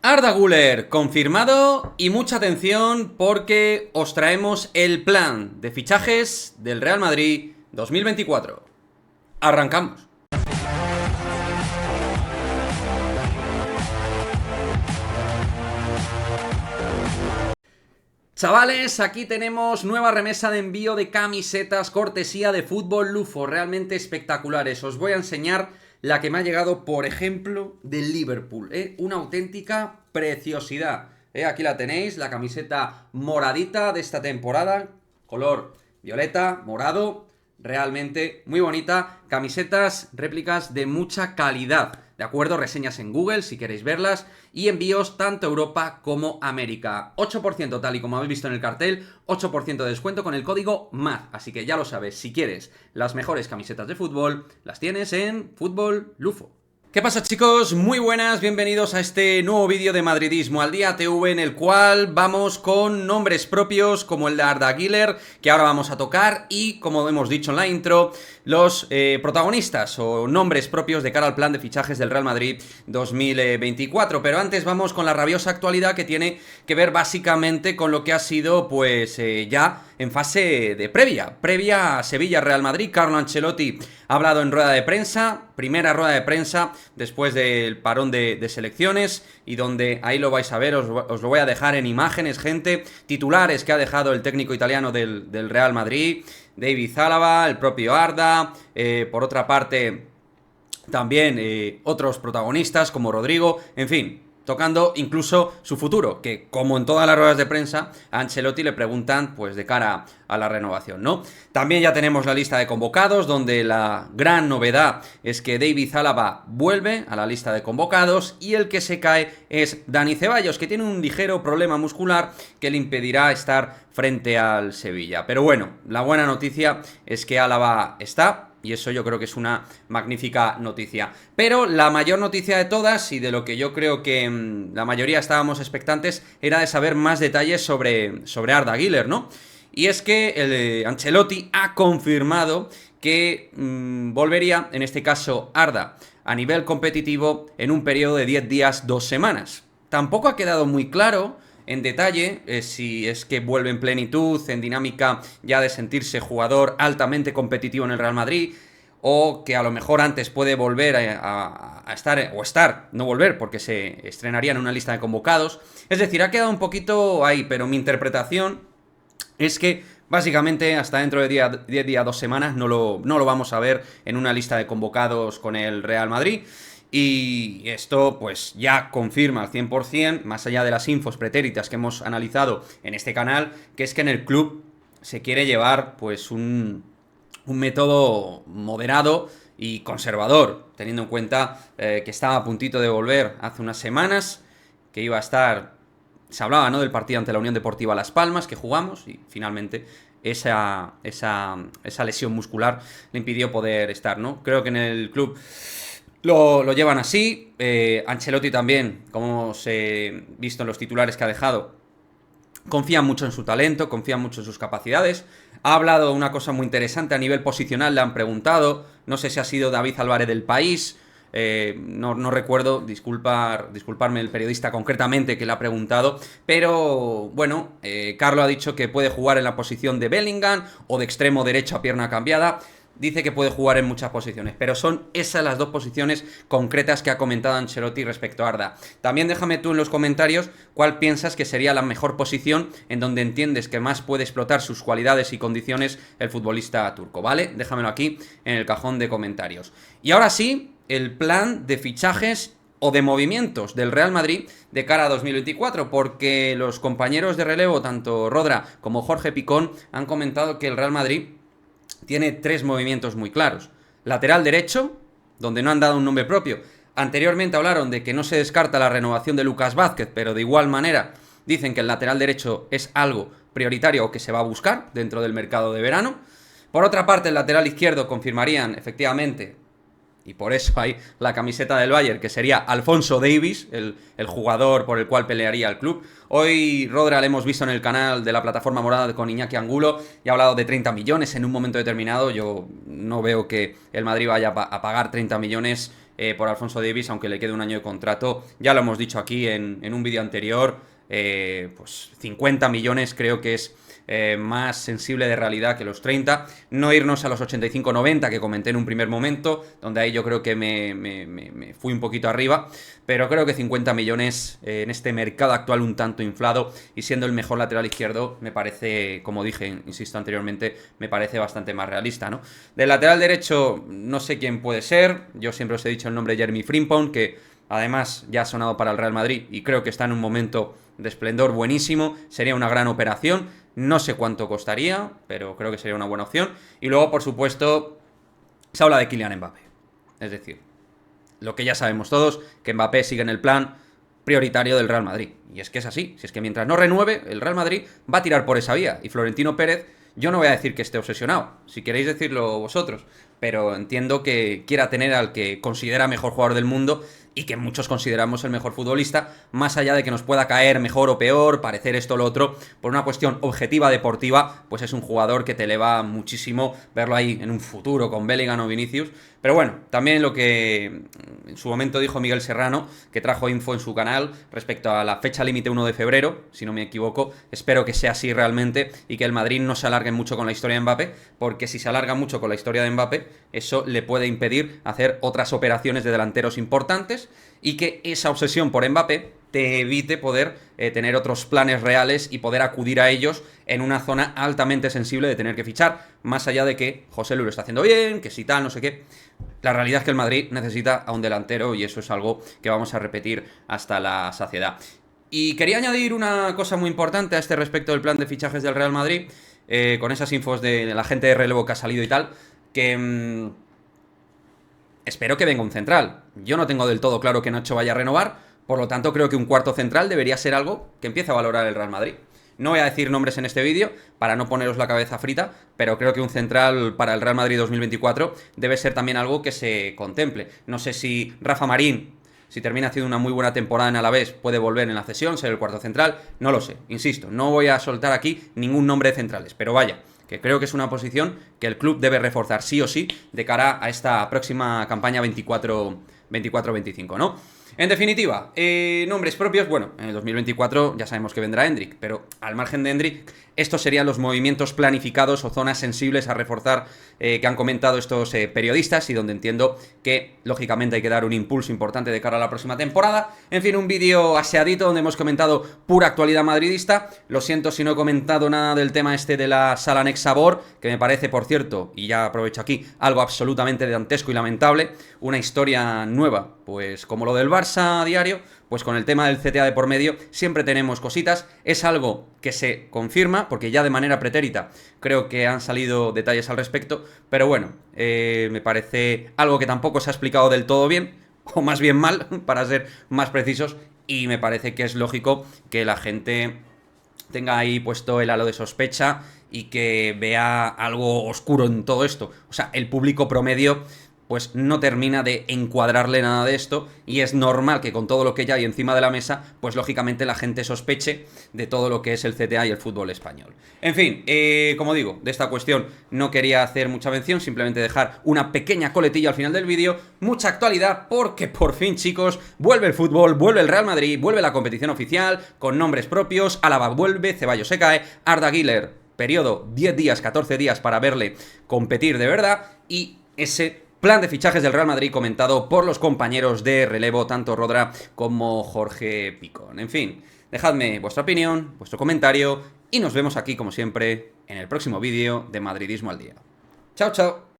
Arda Güler, confirmado, y mucha atención porque os traemos el plan de fichajes del Real Madrid 2024. Arrancamos. Chavales, aquí tenemos nueva remesa de envío de camisetas cortesía de Fútbol Lufo, realmente espectaculares. Os voy a enseñar la que me ha llegado, por ejemplo, del Liverpool, una auténtica preciosidad. Aquí la tenéis, la camiseta moradita de esta temporada, color violeta, morado, realmente muy bonita. Camisetas, réplicas de mucha calidad. ¿De acuerdo? Reseñas en Google si queréis verlas. Y envíos tanto a Europa como a América. 8% tal y como habéis visto en el cartel. 8% de descuento con el código MAD. Así que ya lo sabes, si quieres las mejores camisetas de fútbol, las tienes en Fútbol Lufo. ¿Qué pasa, chicos? Muy buenas, bienvenidos a este nuevo vídeo de Madridismo al Día TV, en el cual vamos con nombres propios como el de Arda Güler, que ahora vamos a tocar, y como hemos dicho en la intro, los protagonistas o nombres propios de cara al plan de fichajes del Real Madrid 2024. Pero antes vamos con la rabiosa actualidad, que tiene que ver básicamente con lo que ha sido pues ya en fase de previa a Sevilla-Real Madrid. Carlo Ancelotti ha hablado en rueda de prensa, primera rueda de prensa después del parón de selecciones, y donde ahí lo vais a ver, os lo voy a dejar en imágenes, gente. Titulares que ha dejado el técnico italiano del Real Madrid: David Alaba, el propio Arda, por otra parte también otros protagonistas como Rodrigo, en fin, tocando incluso su futuro, que como en todas las ruedas de prensa, a Ancelotti le preguntan pues de cara a la renovación, ¿no? También ya tenemos la lista de convocados, donde la gran novedad es que David Alaba vuelve a la lista de convocados, y el que se cae es Dani Ceballos, que tiene un ligero problema muscular que le impedirá estar frente al Sevilla. Pero bueno, la buena noticia es que Alaba está, y eso yo creo que es una magnífica noticia. Pero la mayor noticia de todas, y de lo que yo creo que la mayoría estábamos expectantes, era de saber más detalles sobre Arda Güler, ¿no? Y es que Ancelotti ha confirmado que volvería, en este caso Arda, a nivel competitivo en un periodo de 10 días, 2 semanas. Tampoco ha quedado muy claro en detalle si es que vuelve en plenitud, en dinámica ya de sentirse jugador altamente competitivo en el Real Madrid, o que a lo mejor antes puede volver a estar, no volver, porque se estrenaría en una lista de convocados. Es decir, ha quedado un poquito ahí, pero mi interpretación es que básicamente hasta dentro de 10 días, 2 semanas no lo vamos a ver en una lista de convocados con el Real Madrid. Y esto pues ya confirma al 100%, más allá de las infos pretéritas que hemos analizado en este canal, que es que en el club se quiere llevar pues un método moderado y conservador, teniendo en cuenta que estaba a puntito de volver hace unas semanas, que iba a estar, se hablaba, ¿no?, del partido ante la Unión Deportiva Las Palmas que jugamos, y finalmente esa lesión muscular le impidió poder estar, ¿no? Creo que en el club lo llevan así. Ancelotti también, como hemos visto en los titulares que ha dejado, confía mucho en su talento, confía mucho en sus capacidades. Ha hablado de una cosa muy interesante a nivel posicional, le han preguntado, no sé si ha sido David Álvarez del País, no recuerdo, disculparme el periodista concretamente que le ha preguntado, pero bueno, Carlo ha dicho que puede jugar en la posición de Bellingham o de extremo derecho a pierna cambiada. Dice que puede jugar en muchas posiciones, pero son esas las dos posiciones concretas que ha comentado Ancelotti respecto a Arda. También déjame tú en los comentarios cuál piensas que sería la mejor posición en donde entiendes que más puede explotar sus cualidades y condiciones el futbolista turco, ¿vale? Déjamelo aquí en el cajón de comentarios. Y ahora sí, el plan de fichajes o de movimientos del Real Madrid de cara a 2024, porque los compañeros de relevo, tanto Rodra como Jorge Picón, han comentado que el Real Madrid tiene 3 movimientos muy claros. Lateral derecho, donde no han dado un nombre propio. Anteriormente hablaron de que no se descarta la renovación de Lucas Vázquez, pero de igual manera dicen que el lateral derecho es algo prioritario o que se va a buscar dentro del mercado de verano. Por otra parte, el lateral izquierdo confirmarían efectivamente, y por eso hay la camiseta del Bayern, que sería Alphonso Davies, el jugador por el cual pelearía el club. Hoy Rodra le hemos visto en el canal de la plataforma morada con Iñaki Angulo y ha hablado de 30 millones en un momento determinado. Yo no veo que el Madrid vaya a pagar 30 millones por Alphonso Davies, aunque le quede un año de contrato. Ya lo hemos dicho aquí en un vídeo anterior, pues 50 millones creo que es más sensible de realidad que los 30. No irnos a los 85-90 que comenté en un primer momento, donde ahí yo creo que me fui un poquito arriba, pero creo que 50 millones en este mercado actual un tanto inflado y siendo el mejor lateral izquierdo me parece, como dije, insisto anteriormente, me parece bastante más realista, ¿no? Del lateral derecho no sé quién puede ser, yo siempre os he dicho el nombre de Jeremy Frimpong, que además ya ha sonado para el Real Madrid y creo que está en un momento de esplendor buenísimo, sería una gran operación, no sé cuánto costaría, pero creo que sería una buena opción. Y luego, por supuesto, se habla de Kylian Mbappé. Es decir, lo que ya sabemos todos, que Mbappé sigue en el plan prioritario del Real Madrid. Y es que es así, si es que mientras no renueve, el Real Madrid va a tirar por esa vía. Y Florentino Pérez, yo no voy a decir que esté obsesionado, si queréis decirlo vosotros, pero entiendo que quiera tener al que considera mejor jugador del mundo y que muchos consideramos el mejor futbolista, más allá de que nos pueda caer mejor o peor, parecer esto o lo otro, por una cuestión objetiva deportiva, pues es un jugador que te eleva muchísimo verlo ahí en un futuro con Bellingham o Vinicius. Pero bueno, también lo que en su momento dijo Miguel Serrano, que trajo info en su canal respecto a la fecha límite 1 de febrero, si no me equivoco, espero que sea así realmente y que el Madrid no se alargue mucho con la historia de Mbappé, porque si se alarga mucho con la historia de Mbappé, eso le puede impedir hacer otras operaciones de delanteros importantes y que esa obsesión por Mbappé te evite poder tener otros planes reales y poder acudir a ellos en una zona altamente sensible de tener que fichar, más allá de que José Lu lo está haciendo bien, que si tal, no sé qué. La realidad es que el Madrid necesita a un delantero y eso es algo que vamos a repetir hasta la saciedad. Y quería añadir una cosa muy importante a este respecto del plan de fichajes del Real Madrid, con esas infos de la gente de relevo que ha salido y tal, que espero que venga un central. Yo no tengo del todo claro que Nacho vaya a renovar, por lo tanto creo que un cuarto central debería ser algo que empiece a valorar el Real Madrid. No voy a decir nombres en este vídeo para no poneros la cabeza frita, pero creo que un central para el Real Madrid 2024 debe ser también algo que se contemple. No sé si Rafa Marín, si termina haciendo una muy buena temporada en Alavés, puede volver en la cesión, ser el cuarto central, no lo sé, insisto, no voy a soltar aquí ningún nombre de centrales, pero vaya, que creo que es una posición que el club debe reforzar sí o sí de cara a esta próxima campaña 24-25, ¿no? En definitiva, nombres propios, bueno, en el 2024 ya sabemos que vendrá Endrick, pero al margen de Endrick, estos serían los movimientos planificados o zonas sensibles a reforzar que han comentado estos periodistas y donde entiendo que, lógicamente, hay que dar un impulso importante de cara a la próxima temporada. En fin, un vídeo aseadito donde hemos comentado pura actualidad madridista. Lo siento si no he comentado nada del tema este de la Sala Next Sabor, que me parece, por cierto, y ya aprovecho aquí, algo absolutamente dantesco y lamentable, una historia nueva, pues como lo del Barça a diario, pues con el tema del CTA de por medio siempre tenemos cositas, es algo que se confirma, porque ya de manera pretérita creo que han salido detalles al respecto, pero bueno, me parece algo que tampoco se ha explicado del todo bien, o más bien mal, para ser más precisos, y me parece que es lógico que la gente tenga ahí puesto el halo de sospecha y que vea algo oscuro en todo esto. O sea, el público promedio pues no termina de encuadrarle nada de esto y es normal que con todo lo que ya hay encima de la mesa, pues lógicamente la gente sospeche de todo lo que es el CTA y el fútbol español. En fin, como digo, de esta cuestión no quería hacer mucha mención, simplemente dejar una pequeña coletilla al final del vídeo, mucha actualidad porque por fin, chicos, vuelve el fútbol, vuelve el Real Madrid, vuelve la competición oficial, con nombres propios, Álava vuelve, Ceballos se cae, Arda Güler, periodo 10 días, 14 días para verle competir de verdad y ese plan de fichajes del Real Madrid comentado por los compañeros de relevo, tanto Rodra como Jorge Picón. En fin, dejadme vuestra opinión, vuestro comentario y nos vemos aquí, como siempre, en el próximo vídeo de Madridismo al Día. ¡Chao, chao!